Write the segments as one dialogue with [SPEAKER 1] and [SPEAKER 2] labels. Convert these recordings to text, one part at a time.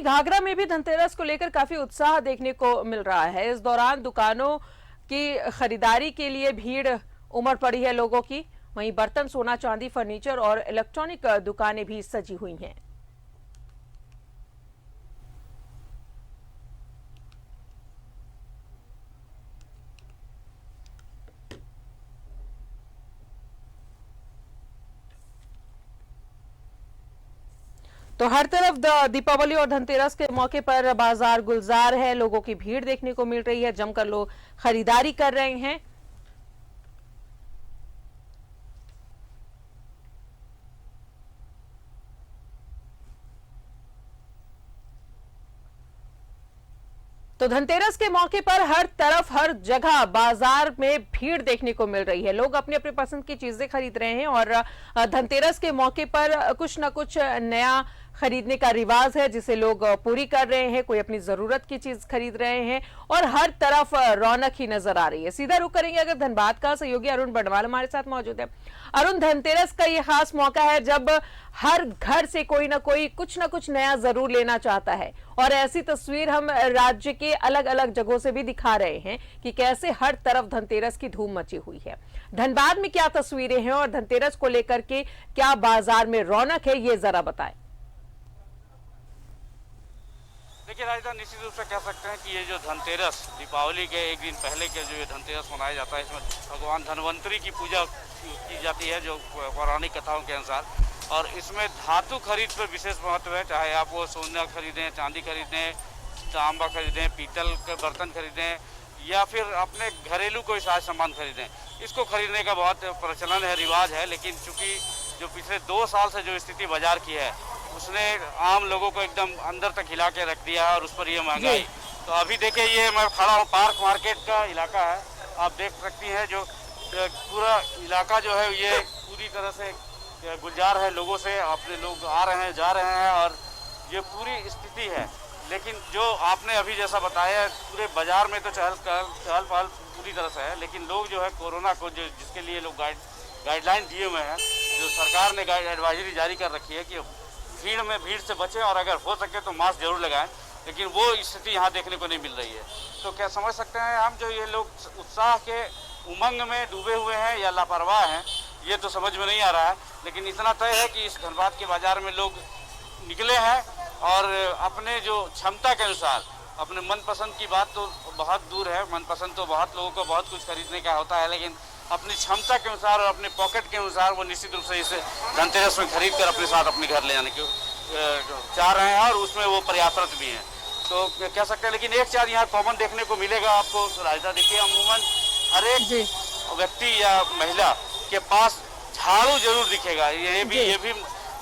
[SPEAKER 1] वहीं घाघरा में भी धनतेरस को लेकर काफी उत्साह देखने को मिल रहा है। इस दौरान दुकानों की खरीदारी के लिए भीड़ उमड़ पड़ी है लोगों की। वहीं बर्तन, सोना चांदी, फर्नीचर और इलेक्ट्रॉनिक दुकानें भी सजी हुई हैं। तो हर तरफ दीपावली और धनतेरस के मौके पर बाजार गुलजार है। लोगों की भीड़ देखने को मिल रही है, जमकर लोग खरीदारी कर रहे हैं। तो धनतेरस के मौके पर हर तरफ, हर जगह बाजार में भीड़ देखने को मिल रही है। लोग अपनी अपनी पसंद की चीजें खरीद रहे हैं और धनतेरस के मौके पर कुछ ना कुछ नया खरीदने का रिवाज है जिसे लोग पूरी कर रहे हैं। कोई अपनी जरूरत की चीज खरीद रहे हैं और हर तरफ रौनक ही नजर आ रही है। सीधा रुख करेंगे अगर धनबाद का। सहयोगी अरुण बड़वाल हमारे साथ मौजूद है। अरुण, धनतेरस का ये खास मौका है जब हर घर से कोई ना कोई कुछ ना कुछ नया जरूर लेना चाहता है और ऐसी तस्वीर हम राज्य के अलग अलग जगहों से भी दिखा रहे हैं कि कैसे हर तरफ धनतेरस की धूम मची हुई है। धनबाद में क्या तस्वीरें हैं और धनतेरस को लेकर के क्या बाजार में रौनक है, ये जरा बताएं।
[SPEAKER 2] देखिए राजधानी, निश्चित रूप से कह सकते हैं कि ये जो धनतेरस, दीपावली के एक दिन पहले के जो ये धनतेरस मनाया जाता है, इसमें भगवान धनवंतरी की पूजा की जाती है जो पौराणिक कथाओं के अनुसार। और इसमें धातु खरीद पर विशेष महत्व है, चाहे आप वो सोना खरीदें, चांदी खरीदें, तांबा खरीदें, पीतल के बर्तन खरीदें या फिर अपने घरेलू कोई साज सामान खरीदें। इसको खरीदने का बहुत प्रचलन है, रिवाज है। लेकिन चूंकि जो पिछले 2 साल से जो स्थिति बाजार की है उसने आम लोगों को एकदम अंदर तक हिला के रख दिया है और उस पर ये महंगाई। तो अभी देखिए, ये मैं खड़ा हूँ, पार्क मार्केट का इलाका है, आप देख सकती हैं। जो पूरा इलाका जो है ये पूरी तरह से गुलजार है लोगों से। अपने लोग आ रहे हैं, जा रहे हैं और ये पूरी स्थिति है। लेकिन जो आपने अभी जैसा बताया, पूरे बाजार में तो चहल पहल पूरी तरह से है। लेकिन लोग जो है कोरोना को, जो जिसके लिए लोग गाइडलाइन दिए हुए हैं, जो सरकार ने एडवाइजरी जारी कर रखी है कि भीड़ से बचें और अगर हो सके तो मास्क जरूर लगाएं, लेकिन वो स्थिति यहाँ देखने को नहीं मिल रही है। तो क्या समझ सकते हैं हम, जो ये लोग उत्साह के उमंग में डूबे हुए हैं या लापरवाह हैं, ये तो समझ में नहीं आ रहा है। लेकिन इतना तय है कि इस धनबाद के बाजार में लोग निकले हैं और अपने जो क्षमता के अनुसार, अपने मनपसंद की बात तो बहुत दूर है, मनपसंद तो बहुत लोगों को बहुत कुछ खरीदने का होता है, लेकिन अपनी क्षमता के अनुसार और अपने पॉकेट के अनुसार वो निश्चित रूप से इसे धनतेरस में खरीद कर अपने साथ अपने घर ले जाने की चाह रहे हैं और उसमें वो प्रयासरत भी हैं। तो कह सकते हैं। लेकिन एक चीज यहाँ कॉमन देखने को मिलेगा आपको राजदा, देखिए अमूमन हर एक व्यक्ति या महिला के पास झाड़ू जरूर दिखेगा। ये भी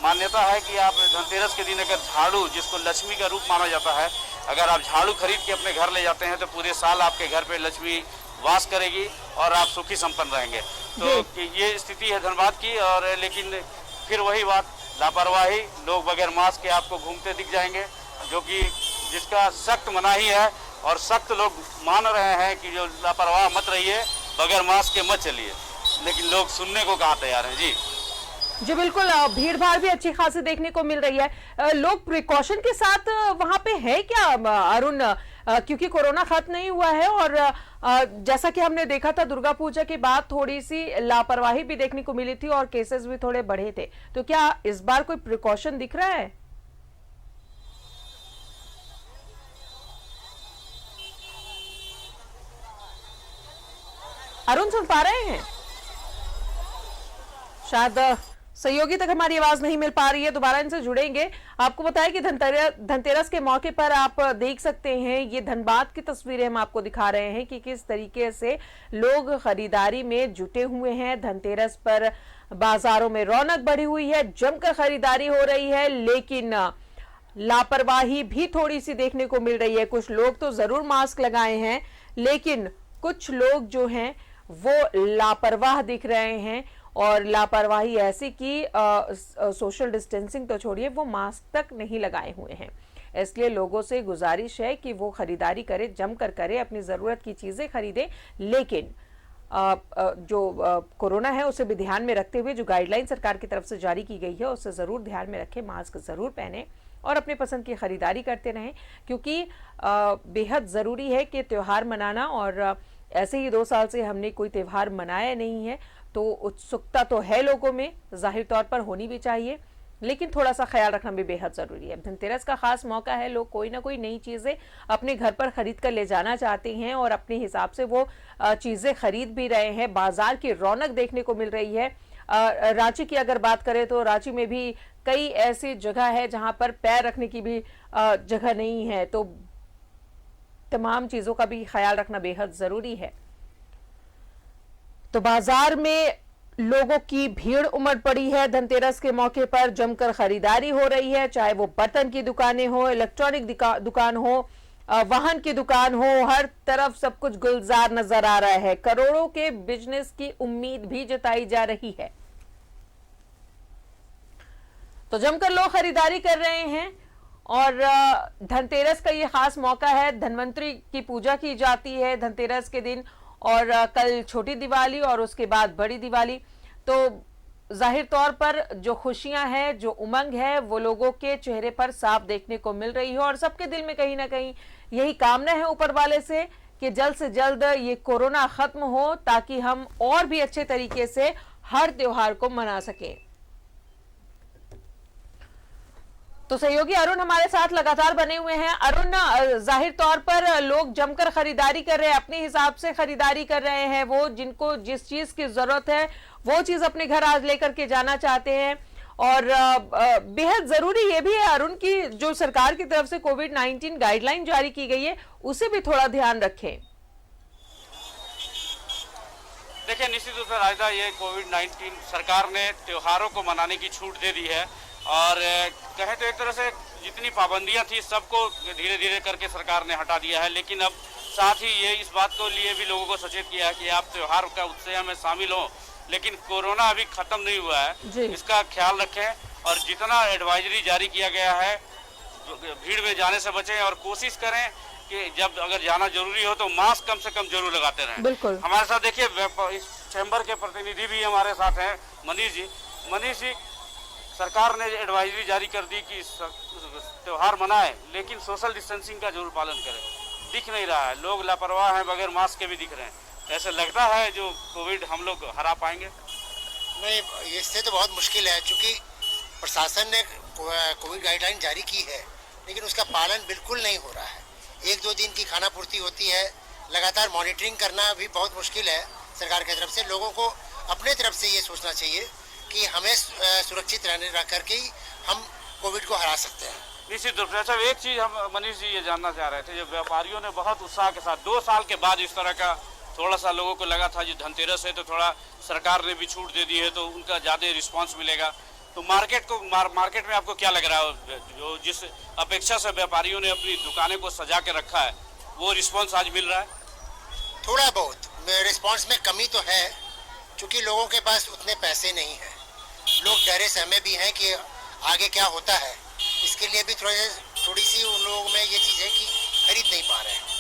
[SPEAKER 2] मान्यता है कि आप धनतेरस के दिन अगर झाड़ू, जिसको लक्ष्मी का रूप माना जाता है, अगर आप झाड़ू खरीद के अपने घर ले जाते हैं तो पूरे साल आपके घर पे लक्ष्मी वास करेगी और आप सुखी संपन्न रहेंगे। तो ये स्थिति है धनबाद की। और लेकिन फिर वही बात, लापरवाही, लोग बगैर मास्क के आपको घूमते दिख जाएंगे, जो कि जिसका सख्त मनाही है और सख्त लोग मान रहे हैं कि जो लापरवाह मत रहिए, बगैर मास्क के मत चलिए। लेकिन लोग सुनने को कहाँ तैयार हैं। जी
[SPEAKER 1] बिल्कुल, भीड़ भाड़ भी अच्छी खासी देखने को मिल रही है। लोग प्रिकॉशन के साथ वहां पे है क्या अरुण, क्योंकि कोरोना खत्म नहीं हुआ है और जैसा कि हमने देखा था दुर्गा पूजा के बाद थोड़ी सी लापरवाही भी देखने को मिली थी और केसेस भी थोड़े बढ़े थे। तो क्या इस बार कोई प्रिकॉशन दिख रहा है? अरुण, सुन पा रहे हैं? शायद सहयोगी तक हमारी आवाज नहीं मिल पा रही है, दोबारा इनसे जुड़ेंगे। आपको बताएं कि धनतेरस के मौके पर आप देख सकते हैं, ये धनबाद की तस्वीरें हम आपको दिखा रहे हैं कि किस तरीके से लोग खरीदारी में जुटे हुए हैं। धनतेरस पर बाजारों में रौनक बढ़ी हुई है, जमकर खरीदारी हो रही है, लेकिन लापरवाही भी थोड़ी सी देखने को मिल रही है। कुछ लोग तो जरूर मास्क लगाए हैं, लेकिन कुछ लोग जो हैं वो लापरवाह दिख रहे हैं और लापरवाही ऐसी कि सोशल डिस्टेंसिंग तो छोड़िए, वो मास्क तक नहीं लगाए हुए हैं। इसलिए लोगों से गुजारिश है कि वो खरीदारी करें, जमकर करें, अपनी ज़रूरत की चीज़ें खरीदें, लेकिन जो कोरोना है उसे भी ध्यान में रखते हुए जो गाइडलाइन सरकार की तरफ से जारी की गई है उसे ज़रूर ध्यान में रखें, मास्क ज़रूर पहने और अपने पसंद की खरीदारी करते रहें, क्योंकि बेहद ज़रूरी है कि त्यौहार मनाना। और ऐसे ही 2 साल से हमने कोई त्यौहार मनाया नहीं है, तो उत्सुकता तो है लोगों में, जाहिर तौर पर होनी भी चाहिए, लेकिन थोड़ा सा ख्याल रखना भी बेहद ज़रूरी है। धनतेरस का खास मौका है, लोग कोई ना कोई नई चीज़ें अपने घर पर खरीद कर ले जाना चाहते हैं और अपने हिसाब से वो चीज़ें खरीद भी रहे हैं। बाजार की रौनक देखने को मिल रही है। रांची की अगर बात करें तो रांची में भी कई ऐसी जगह है जहां पर पैर रखने की भी जगह नहीं है, तो तमाम चीज़ों का भी ख्याल रखना बेहद ज़रूरी है। तो बाजार में लोगों की भीड़ उमड़ पड़ी है। धनतेरस के मौके पर जमकर खरीदारी हो रही है, चाहे वो बर्तन की दुकानें हो, इलेक्ट्रॉनिक दुकान हो, वाहन की दुकान हो, हर तरफ सब कुछ गुलजार नजर आ रहा है। करोड़ों के बिजनेस की उम्मीद भी जताई जा रही है, तो जमकर लोग खरीदारी कर रहे हैं। और धनतेरस का ये खास मौका है, धन्वंतरी की पूजा की जाती है धनतेरस के दिन, और कल छोटी दिवाली और उसके बाद बड़ी दिवाली। तो जाहिर तौर पर जो खुशियां हैं, जो उमंग है, वो लोगों के चेहरे पर साफ देखने को मिल रही है। और सबके दिल में कहीं ना कहीं यही कामना है ऊपर वाले से कि जल्द से जल्द ये कोरोना खत्म हो, ताकि हम और भी अच्छे तरीके से हर त्योहार को मना सकें। तो सहयोगी अरुण हमारे साथ लगातार बने हुए हैं। अरुण, जाहिर तौर पर लोग जमकर खरीदारी कर रहे हैं, अपने हिसाब से खरीदारी कर रहे हैं। वो जिनको जिस चीज की जरूरत है वो चीज अपने घर आज लेकर के जाना चाहते हैं। और बेहद जरूरी ये भी है अरुण की जो सरकार की तरफ से कोविड-19 गाइडलाइन जारी की गई है, उसे भी थोड़ा ध्यान रखें।
[SPEAKER 2] देखिए, निश्चित रूप से राजदा, ये कोविड-19 सरकार ने त्योहारों को मनाने की छूट दे दी है। और कहें तो एक तरह से जितनी पाबंदियां थी सबको धीरे धीरे करके सरकार ने हटा दिया है, लेकिन अब साथ ही ये इस बात को लिए भी लोगों को सचेत किया है कि आप त्योहार का उत्साह में शामिल हों, लेकिन कोरोना अभी खत्म नहीं हुआ है, इसका ख्याल रखें। और जितना एडवाइजरी जारी किया गया है, भीड़ में जाने से बचें और कोशिश करें कि जब अगर जाना जरूरी हो तो मास्क कम से कम जरूर लगाते रहें।
[SPEAKER 1] बिल्कुल।
[SPEAKER 2] हमारे साथ देखिए इस चैम्बर के प्रतिनिधि भी हमारे साथ हैं, मनीष जी। मनीष जी, सरकार ने एडवाइजरी जारी कर दी कि त्योहार मनाएं, लेकिन सोशल डिस्टेंसिंग का जरूर पालन करें। दिख नहीं रहा है, लोग लापरवाह हैं, बगैर मास्क के भी दिख रहे हैं। ऐसे लगता है जो कोविड हम लोग हरा पाएंगे?
[SPEAKER 3] नहीं, इससे तो बहुत मुश्किल है, क्योंकि प्रशासन ने कोविड गाइडलाइन जारी की है, लेकिन उसका पालन बिल्कुल नहीं हो रहा है। 1-2 दिन की खाना पूर्ति होती है, लगातार मॉनिटरिंग करना भी बहुत मुश्किल है सरकार की तरफ से। लोगों को अपने तरफ से ये सोचना चाहिए कि हमें सुरक्षित रहने रह करके ही हम कोविड को हरा सकते हैं।
[SPEAKER 2] निश्चित रूप से। अच्छा, एक चीज़ हम मनीष जी ये जानना चाह रहे थे, जो व्यापारियों ने बहुत उत्साह के साथ 2 साल के बाद इस तरह का थोड़ा सा लोगों को लगा था जो धनतेरस है तो थोड़ा सरकार ने भी छूट दे दी है तो उनका ज़्यादा रिस्पांस मिलेगा, तो मार्केट में आपको क्या लग रहा है, जो जिस अपेक्षा से व्यापारियों ने अपनी दुकानें को सजा के रखा है वो रिस्पॉन्स आज मिल रहा है?
[SPEAKER 3] थोड़ा बहुत रिस्पॉन्स में कमी तो है, क्योंकि लोगों के पास उतने पैसे नहीं हैं। लोग डरे सहमे भी हैं कि आगे क्या होता है, इसके लिए भी थोड़ी सी उन लोगों में ये चीज़ है कि खरीद नहीं पा रहे हैं।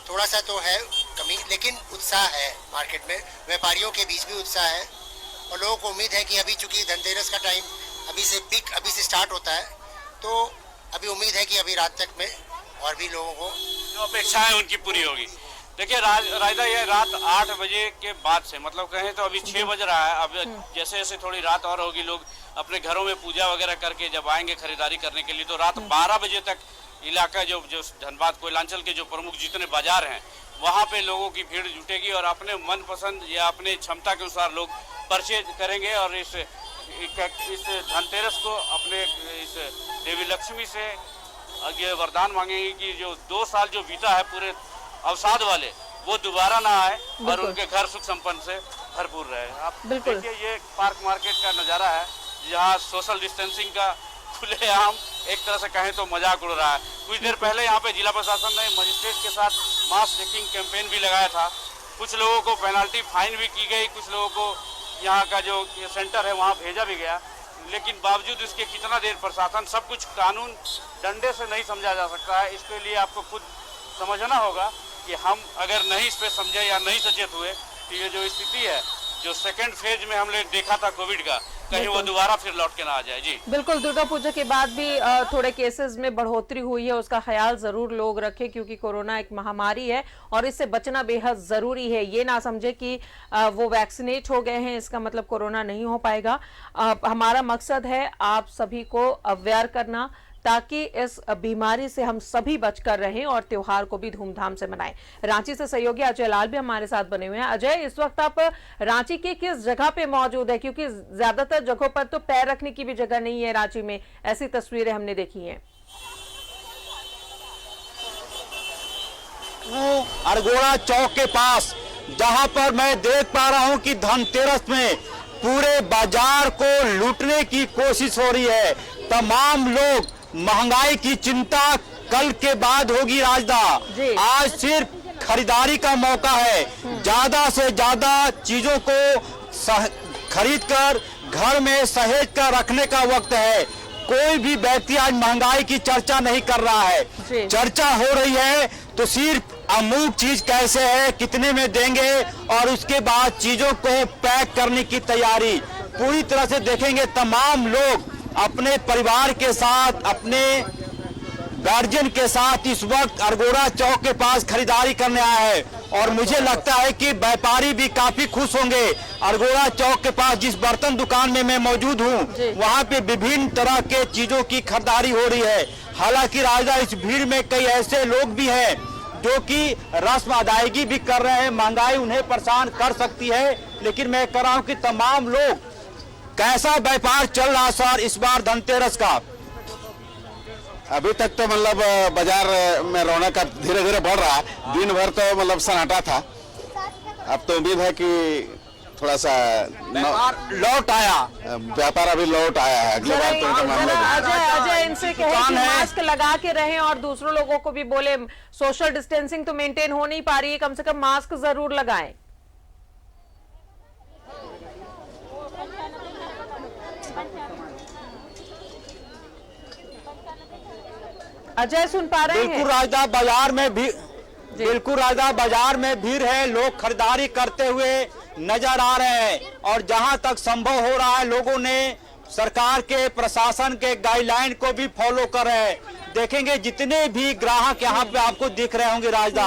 [SPEAKER 3] थोड़ा सा तो है कमी, लेकिन उत्साह है मार्केट में, व्यापारियों के बीच भी उत्साह है। और लोगों को उम्मीद है कि अभी चूंकि धनतेरस का टाइम अभी से स्टार्ट होता है, तो अभी उम्मीद है कि अभी रात तक में और भी लोगों को
[SPEAKER 2] जो अपेक्षाएं उनकी पूरी होगी। देखिए राजदा, ये रात 8 बजे के बाद से, मतलब कहें तो अभी 6 बज रहा है, अब जैसे जैसे थोड़ी रात और होगी, लोग अपने घरों में पूजा वगैरह करके जब आएंगे खरीदारी करने के लिए, तो रात 12 बजे तक इलाका जो धनबाद कोयलांचल के जो प्रमुख जितने बाजार हैं वहाँ पे लोगों की भीड़ जुटेगी और अपने मनपसंद या अपने क्षमता के अनुसार लोग परचेज करेंगे और इस धनतेरस को अपने इस देवी लक्ष्मी से ये वरदान मांगेंगे कि जो 2 साल जो बीता है पूरे अवसाद वाले, वो दोबारा ना आए और उनके घर सुख संपन्न से भरपूर रहे। आप देखिए, ये पार्क मार्केट का नज़ारा है जहाँ सोशल डिस्टेंसिंग का खुलेआम एक तरह से कहें तो मजाक उड़ रहा है। कुछ देर पहले यहाँ पे जिला प्रशासन ने मजिस्ट्रेट के साथ मास चेकिंग कैंपेन भी लगाया था। कुछ लोगों को पेनल्टी फाइन भी की गई, कुछ लोगों को यहाँ का जो सेंटर है वहाँ भेजा भी गया, लेकिन बावजूद इसके कितना देर प्रशासन सब कुछ कानून डंडे से नहीं समझा जा सकता है। इसके लिए आपको खुद समझना होगा कि हम अगर नहीं इस पर समझे या नहीं सचेत हुए तो ये जो स्थिति है, जो सेकेंड फेज में हमने देखा था कोविड का, कहीं वो दोबारा फिर लौट के ना आ जाए। जी
[SPEAKER 1] बिल्कुल, दुर्गा पूजा के बाद भी थोड़े केसेस में बढ़ोतरी हुई है, उसका ख्याल जरूर लोग रखें, क्योंकि कोरोना एक महामारी है और इससे बचना बेहद जरूरी है। ये ना समझे कि वो वैक्सीनेट हो गए हैं इसका मतलब कोरोना नहीं हो पाएगा। हमारा मकसद है आप सभी को अवेयर करना, ताकि इस बीमारी से हम सभी बचकर रहें और त्योहार को भी धूमधाम से मनाएं। रांची से सहयोगी अजय लाल भी हमारे साथ बने हुए हैं। अजय, इस वक्त आप रांची के किस जगह पे मौजूद है, क्योंकि ज्यादातर जगहों पर तो पैर रखने की भी जगह नहीं है रांची में, ऐसी तस्वीरें हमने देखी हैं।
[SPEAKER 4] अरगोड़ा चौक के पास, जहां पर मैं देख पा रहा हूं कि धनतेरस में पूरे बाजार को लूटने की कोशिश हो रही है। तमाम लोग, महंगाई की चिंता कल के बाद होगी राजदा, आज सिर्फ खरीदारी का मौका है। ज्यादा से ज्यादा चीजों को खरीद कर घर में सहेज कर रखने का वक्त है। कोई भी व्यक्ति आज महंगाई की चर्चा नहीं कर रहा है। चर्चा हो रही है तो सिर्फ अमुक चीज कैसे है, कितने में देंगे, और उसके बाद चीजों को पैक करने की तैयारी पूरी तरह से देखेंगे। तमाम लोग अपने परिवार के साथ, अपने गार्जियन के साथ इस वक्त अरगोड़ा चौक के पास खरीदारी करने आए हैं और मुझे लगता है कि व्यापारी भी काफी खुश होंगे। अरगोड़ा चौक के पास जिस बर्तन दुकान में मैं मौजूद हूं, वहां पे विभिन्न तरह के चीजों की खरीदारी हो रही है। हालांकि राजा, इस भीड़ में कई ऐसे लोग भी हैं जो कि रस्म अदायगी भी कर रहे हैं। महंगाई उन्हें परेशान कर सकती है, लेकिन मैं कह रहा हूं कि तमाम लोग, कैसा व्यापार चल रहा सर इस बार धनतेरस का?
[SPEAKER 5] अभी तक तो मतलब बाजार में रौनक धीरे धीरे बढ़ रहा है। दिन भर तो मतलब सन्नाटा था। अब तो उम्मीद है कि थोड़ा सा
[SPEAKER 4] लौट आया,
[SPEAKER 5] व्यापार अभी लौट आया है। अगले बार तो उनका मामला
[SPEAKER 1] अजय इनसे कहे कि मास्क लगा के रहें और दूसरों लोगों को भी बोले सोशल डिस्टेंसिंग तो मेंटेन हो नहीं पा रही है, कम से कम मास्क जरूर लगाएं। अजय सुन पा रहे हैं?
[SPEAKER 4] बिल्कुल राजदा, बाजार में भी बिल्कुल राजदा, बाजार में भीड़ है। लोग खरीदारी करते हुए नजर आ रहे हैं और जहां तक संभव हो रहा है लोगों ने सरकार के, प्रशासन के गाइडलाइन को भी फॉलो कर रहे हैं। देखेंगे जितने भी ग्राहक यहाँ पे आपको दिख रहे होंगे राजदा,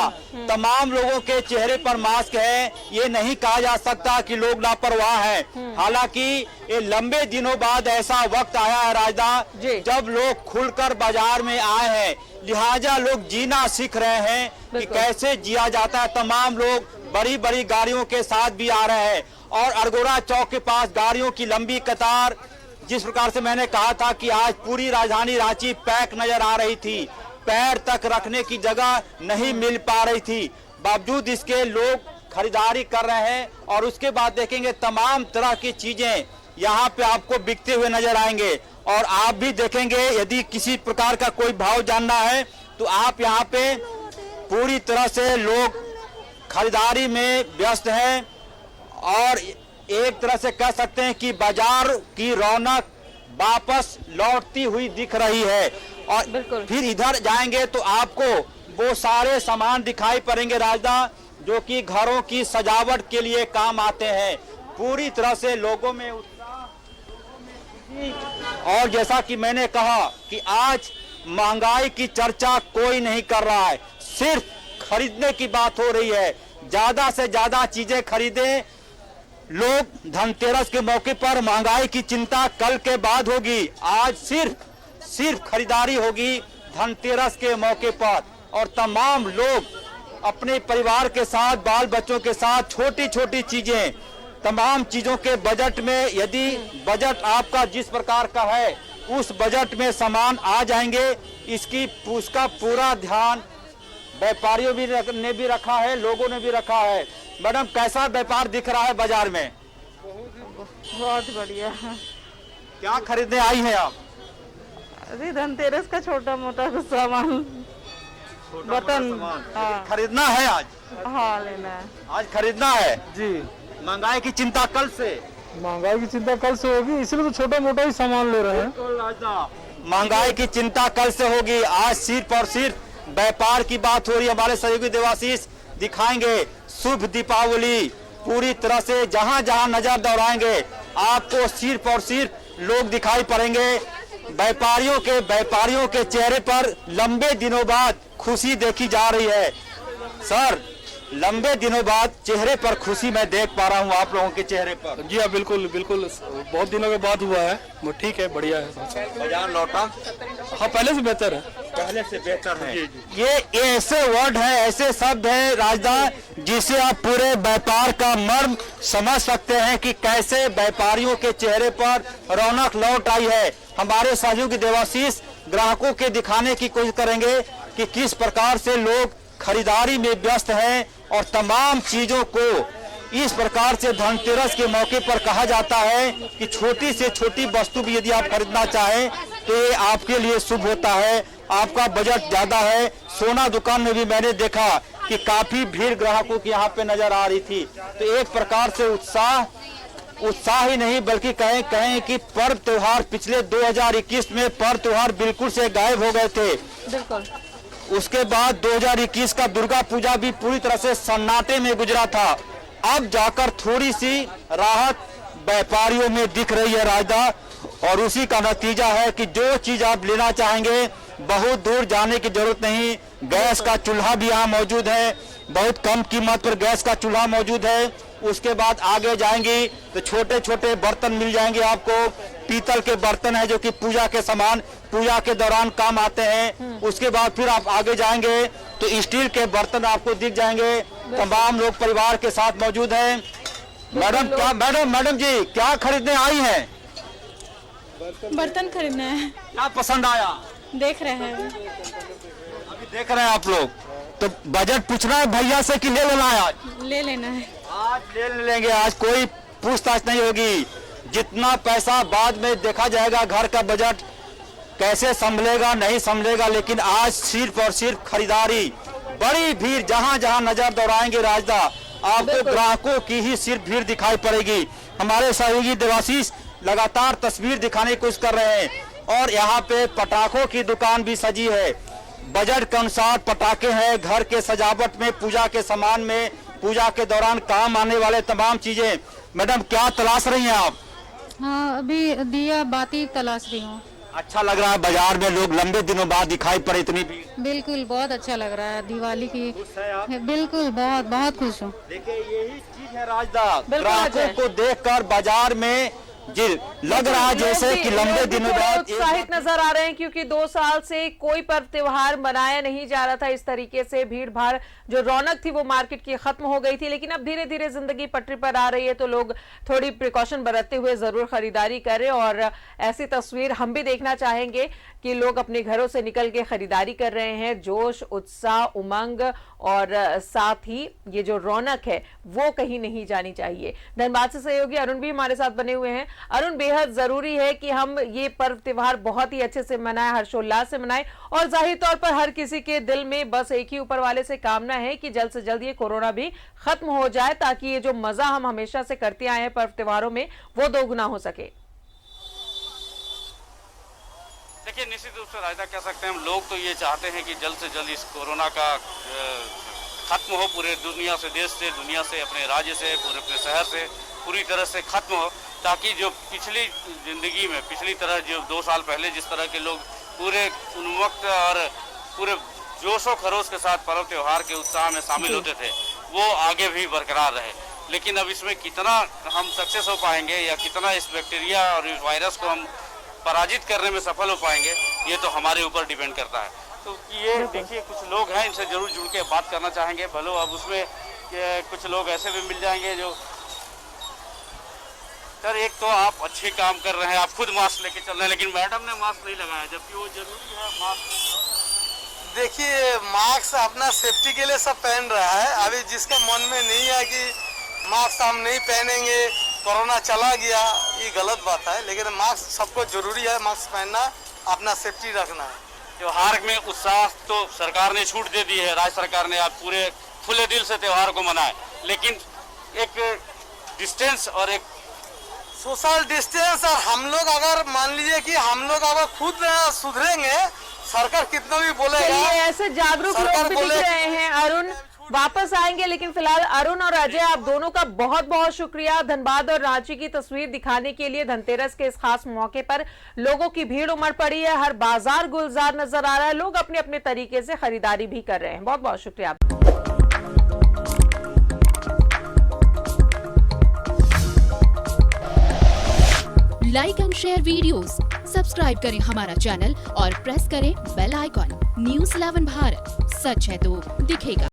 [SPEAKER 4] तमाम लोगों के चेहरे पर मास्क है। ये नहीं कहा जा सकता कि लोग लापरवाह हैं। हालांकि ये लंबे दिनों बाद ऐसा वक्त आया है राजदा, जब लोग खुलकर बाजार में आए हैं, लिहाजा लोग जीना सीख रहे हैं कि कैसे जिया जाता है। तमाम लोग बड़ी बड़ी गाड़ियों के साथ भी आ रहे हैं और अरगोड़ा चौक के पास गाड़ियों की लंबी कतार, जिस प्रकार से मैंने कहा था कि आज पूरी राजधानी रांची पैक नजर आ रही थी, पैर तक रखने की जगह नहीं मिल पा रही थी, बावजूद इसके लोग खरीदारी कर रहे हैं। और उसके बाद देखेंगे तमाम तरह की चीजें यहाँ पे आपको बिकते हुए नजर आएंगे और आप भी देखेंगे। यदि किसी प्रकार का कोई भाव जानना है तो आप यहाँ पे पूरी तरह से लोग खरीदारी में व्यस्त हैं और एक तरह से कह सकते हैं कि बाजार की रौनक वापस लौटती हुई दिख रही है। और फिर इधर जाएंगे तो आपको वो सारे सामान दिखाई पड़ेंगे राजदा, जो कि घरों की सजावट के लिए काम आते हैं। पूरी तरह से लोगों में उत्साह, और जैसा कि मैंने कहा कि आज महंगाई की चर्चा कोई नहीं कर रहा है, सिर्फ खरीदने की बात हो रही है। ज्यादा से ज्यादा चीजें खरीदें लोग। धनतेरस के मौके पर महंगाई की चिंता कल के बाद होगी, आज सिर्फ खरीदारी होगी धनतेरस के मौके पर। और तमाम लोग अपने परिवार के साथ, बाल बच्चों के साथ छोटी छोटी चीजें, तमाम चीजों के बजट में, यदि बजट आपका जिस प्रकार का है उस बजट में सामान आ जाएंगे। उसका पूरा ध्यान व्यापारियों ने भी रखा है, लोगों ने भी रखा है। मैडम, कैसा व्यापार दिख रहा है बाजार में?
[SPEAKER 6] बहुत बढ़िया।
[SPEAKER 4] क्या खरीदने आई हैं आप?
[SPEAKER 6] अरे धनतेरस का छोटा मोटा सामान, बर्तन
[SPEAKER 4] खरीदना है आज?
[SPEAKER 6] हाँ, लेना है
[SPEAKER 4] आज, खरीदना है
[SPEAKER 7] जी।
[SPEAKER 4] महंगाई की चिंता कल से?
[SPEAKER 7] महंगाई की चिंता कल से होगी, इसलिए तो छोटा मोटा ही सामान ले रहे हैं।
[SPEAKER 4] महंगाई की चिंता कल से होगी, आज सिर्फ और सिर्फ व्यापार की बात हो रही है। हमारे सहयोगी देवाशीष दिखाएंगे। शुभ दीपावली पूरी तरह से जहां जहां नजर दौड़ाएंगे आपको सिर्फ और सिर्फ लोग दिखाई पड़ेंगे। व्यापारियों के चेहरे पर लंबे दिनों बाद खुशी देखी जा रही है। सर, लंबे दिनों बाद चेहरे पर खुशी मैं देख पा रहा हूँ आप लोगों के चेहरे पर।
[SPEAKER 7] जी हाँ, बिल्कुल बिल्कुल, बहुत दिनों के बाद हुआ है, वो ठीक है, बढ़िया है।
[SPEAKER 4] बाजार लौटा?
[SPEAKER 7] हाँ, पहले से बेहतर है।
[SPEAKER 4] पहले से बेहतर है।
[SPEAKER 7] जी, जी।
[SPEAKER 4] ये ऐसे वर्ड है, ऐसे शब्द है राजदा, जिसे आप पूरे व्यापार का मर्म समझ सकते हैं कि कैसे व्यापारियों के चेहरे पर रौनक लौट आई है। हमारे सहयोगी देवाशीष ग्राहकों के दिखाने की कोशिश करेंगे कि किस प्रकार से लोग खरीदारी में व्यस्त हैं और तमाम चीजों को इस प्रकार से धनतेरस के मौके पर कहा जाता है कि छोटी से छोटी वस्तु भी यदि आप खरीदना चाहें तो ये आपके लिए शुभ होता है। आपका बजट ज्यादा है। सोना दुकान में भी मैंने देखा कि काफी भीड़ ग्राहकों की यहाँ पे नजर आ रही थी। तो एक प्रकार से उत्साह ही नहीं बल्कि कहें कि पर्व त्योहार पिछले 2021 में पर्व त्योहार बिल्कुल से गायब हो गए थे।
[SPEAKER 1] बिल्कुल।
[SPEAKER 4] उसके बाद 2021 का दुर्गा पूजा भी पूरी तरह से सन्नाटे में गुजरा था। अब जाकर थोड़ी सी राहत व्यापारियों में दिख रही है राजदा, और उसी का नतीजा है कि जो चीज आप लेना चाहेंगे बहुत दूर जाने की जरूरत नहीं। गैस का चूल्हा भी यहाँ मौजूद है, बहुत कम कीमत पर गैस का चूल्हा मौजूद है। उसके बाद आगे जाएंगी तो छोटे छोटे बर्तन मिल जाएंगे आपको। पीतल के बर्तन है जो कि पूजा के सामान पूजा के दौरान काम आते हैं। उसके बाद फिर आप आगे जाएंगे तो स्टील के बर्तन आपको दिख जाएंगे। तमाम लोग परिवार के साथ मौजूद हैं। मैडम जी क्या खरीदने आई हैं?
[SPEAKER 8] बर्तन खरीदना है।
[SPEAKER 4] क्या पसंद आया?
[SPEAKER 8] देख रहे हैं,
[SPEAKER 4] अभी देख रहे हैं आप लोग। तो बजट पूछना है भैया से कि ले लेना है? आज
[SPEAKER 8] ले लेना है।
[SPEAKER 4] आज ले लेंगे, आज कोई पूछताछ नहीं होगी। जितना पैसा बाद में देखा जाएगा, घर का बजट कैसे संभलेगा नहीं संभलेगा, लेकिन आज सिर्फ और सिर्फ खरीदारी। बड़ी भीड़, जहां जहां नजर दौड़ाएंगे राजदा आपको ग्राहकों की ही सिर्फ भीड़ दिखाई पड़ेगी। हमारे सहयोगी देवाशीष लगातार तस्वीर दिखाने की कोशिश कर रहे हैं। और यहाँ पे पटाखों की दुकान भी सजी है। बजट के अनुसार पटाखे हैं, घर के सजावट में, पूजा के सामान में, पूजा के दौरान काम आने वाले तमाम चीजें। मैडम क्या तलाश रही हैं आप?
[SPEAKER 8] हाँ, अभी दिया बाती तलाश रही हूँ।
[SPEAKER 4] अच्छा लग रहा है, बाजार में लोग लंबे दिनों बाद दिखाई पड़े इतनी भीड़।
[SPEAKER 8] बिल्कुल, बहुत अच्छा लग रहा है दिवाली की।
[SPEAKER 4] खुश है आप?
[SPEAKER 8] बिल्कुल, बहुत बहुत खुश हूँ।
[SPEAKER 4] देखिए यही चीज है राजदा, ग्राहकों को देखकर बाजार में जी लग रहा है जैसे कि लंबे दिनों बाद
[SPEAKER 1] उत्साहित नजर आ रहे हैं, क्योंकि 2 साल से कोई पर्व त्योहार मनाया नहीं जा रहा था इस तरीके से। भीड़ भाड़ जो रौनक थी वो मार्केट की खत्म हो गई थी, लेकिन अब धीरे धीरे जिंदगी पटरी पर आ रही है तो लोग थोड़ी प्रिकॉशन बरतते हुए जरूर खरीदारी करें। और ऐसी तस्वीर हम भी देखना चाहेंगे कि लोग अपने घरों से निकल के खरीदारी कर रहे हैं। जोश, उत्साह, उमंग और साथ ही ये जो रौनक है वो कहीं नहीं जानी चाहिए। धनबाद से सहयोगी अरुण भी हमारे साथ बने हुए हैं। अरुण, बेहद जरूरी है कि हम ये पर्व त्योहार बहुत ही अच्छे से मनाएं, हर्षोल्लास से मनाएं, और जाहिर तौर पर हर किसी के दिल में बस एक ही ऊपर वाले से कामना है कि जल्द से जल्द ये कोरोना भी खत्म हो जाए, ताकि ये जो मजा हम हमेशा से करते आए हैं पर्व त्योहारों में वो दोगुना हो सके।
[SPEAKER 2] देखिए, निश्चित रूप से राजदा कह सकते हैं हम लोग तो ये चाहते हैं कि जल्द से जल्द इस कोरोना का खत्म हो, पूरे दुनिया से, देश से, दुनिया से, अपने राज्य से, पूरे अपने शहर से पूरी तरह से खत्म हो, ताकि जो पिछली जिंदगी में पिछली तरह जो 2 साल पहले जिस तरह के लोग पूरे उन्मुक्त और पूरे जोशो खरोश के साथ पर्व त्योहार के उत्साह में शामिल होते थे वो आगे भी बरकरार रहे। लेकिन अब इसमें कितना हम सक्सेस हो पाएंगे या कितना इस बैक्टीरिया और इस वायरस को हम पराजित करने में सफल हो पाएंगे, ये तो हमारे ऊपर डिपेंड करता है। तो ये देखिए, कुछ लोग हैं, इनसे जरूर जुड़ के बात करना चाहेंगे। भलो अब उसमें कुछ लोग ऐसे भी मिल जाएंगे जो सर, एक तो आप अच्छे काम कर रहे हैं, आप खुद मास्क लेके चल रहे हैं, लेकिन मैडम ने मास्क नहीं लगाया, जबकि वो जरूरी है मास्क।
[SPEAKER 9] देखिए, मास्क अपना सेफ्टी के लिए सब पहन रहा है। अभी जिसका मन में नहीं है कि मास्क हम नहीं पहनेंगे, कोरोना चला गया, ये गलत बात है। लेकिन मास्क सबको जरूरी है, मास्क पहनना, अपना सेफ्टी रखना है।
[SPEAKER 2] त्योहार में उत्साह तो सरकार ने छूट दे दी है, राज्य सरकार ने, आप पूरे खुले दिल से त्योहार को मनाएं, लेकिन एक डिस्टेंस और एक
[SPEAKER 9] सोशल डिस्टेंस। और हम लोग अगर मान लीजिए कि हम लोग अगर खुद सुधरेंगे, सरकार कितना भी बोलेगा,
[SPEAKER 1] ऐसे जागरूक लोग भी दिख रहे हैं अरुण, वापस आएंगे, लेकिन फिलहाल अरुण और अजय, आप दोनों का बहुत बहुत शुक्रिया। धनबाद और रांची की तस्वीर दिखाने के लिए धनतेरस के इस खास मौके पर लोगों की भीड़ उमड़ पड़ी है। हर बाजार गुलजार नजर आ रहा है, लोग अपने अपने तरीके से खरीदारी भी कर रहे हैं। बहुत बहुत शुक्रिया आपका।
[SPEAKER 10] Like and share videos, subscribe करें हमारा चैनल और प्रेस करें बेल आइकॉन। News 11 भारत, सच है तो दिखेगा।